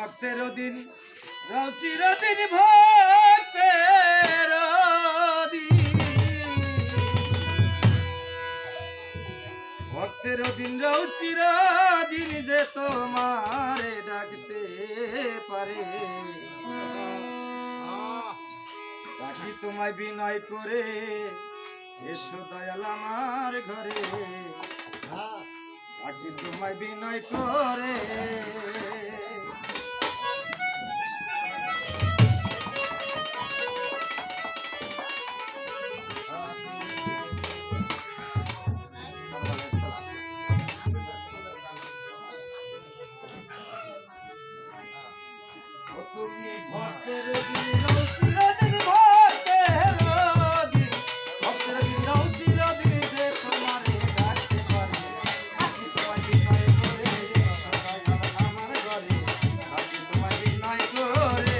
ভক্তের দিন রাও চিরদিন ভক্তের ভক্তের দিন রাও চিরদিন যে তোমারে ডাকতে পারে ডাকি তোমায় বিনয় করে এসো দয়াল আমার ঘরে ডাকি তোমায় বিনয় করে তুমি ভক্তের দিন চিরদিন ভক্তের দিন ভক্তের দিন চিরদিন যে তোমারে ডাকতে পারে ডাকি তোমায় বিনয় করে আমার ঘরে ডাকি তোমায় বিনয় করে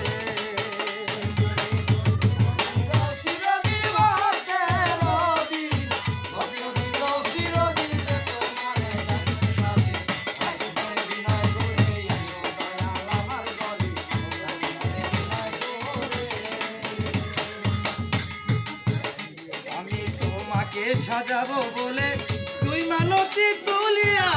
চিরদিন ভক্তের দিন ভক্তের দিন চিরদিন যে তোমারে ডাকতে পারে ডাকি তোমায় বিনয় করে দয়াল আমার ঘরে আমি তোমাকে সাজাবো বলে তুই মালতী তুলিয়া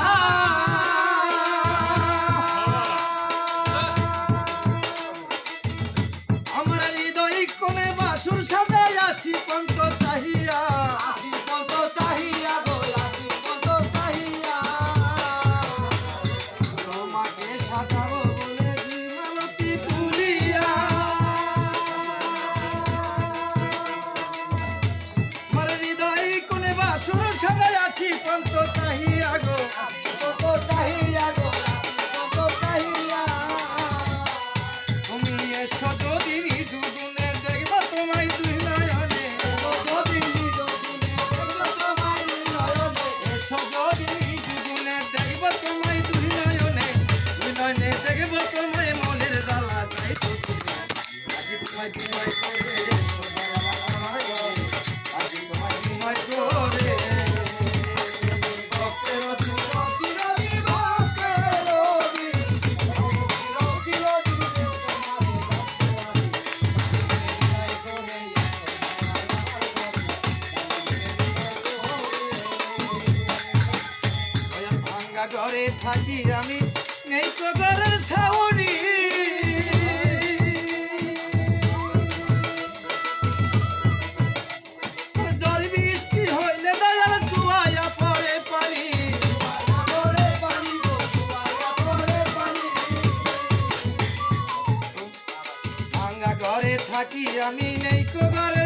আমার হৃদয় কোণে বাসুর সাজাই আছি পন্ত চাহিয়া পন্ত চাহিয়া গো আছি পন্ত চাহিয়া তোমাকে সাজাবো বলে তুই মালতী তুলিয়া বাসুর সাজাই আছি পন্ত চাহিয়া গো পন্ত চাহিয়া গো পন্ত চাহিয়া তুমি এসো যদি নিজ গুণে দেখবো তোমায় দুই নয়নে যদি নিজ গুণে দেখবো তোমায় দুই নয়নে এসো যদি নিজ গুণে দেখবো তোমায় দুই নয়নে দেখবো তোমায় মনের জ্বালা যাই তো আজ তোমায় বিনয় করে এসো দয়াল আমার ঘরে আজ তোমায় বিনয় করে ঘরে থাকি আমি নেই তো ঘরের ছাউনি জল বৃষ্টি হইলে দয়াল চুয়াইয়া পড়ে পানি ভাঙ্গা ঘরে থাকি আমি নেই তো ঘরে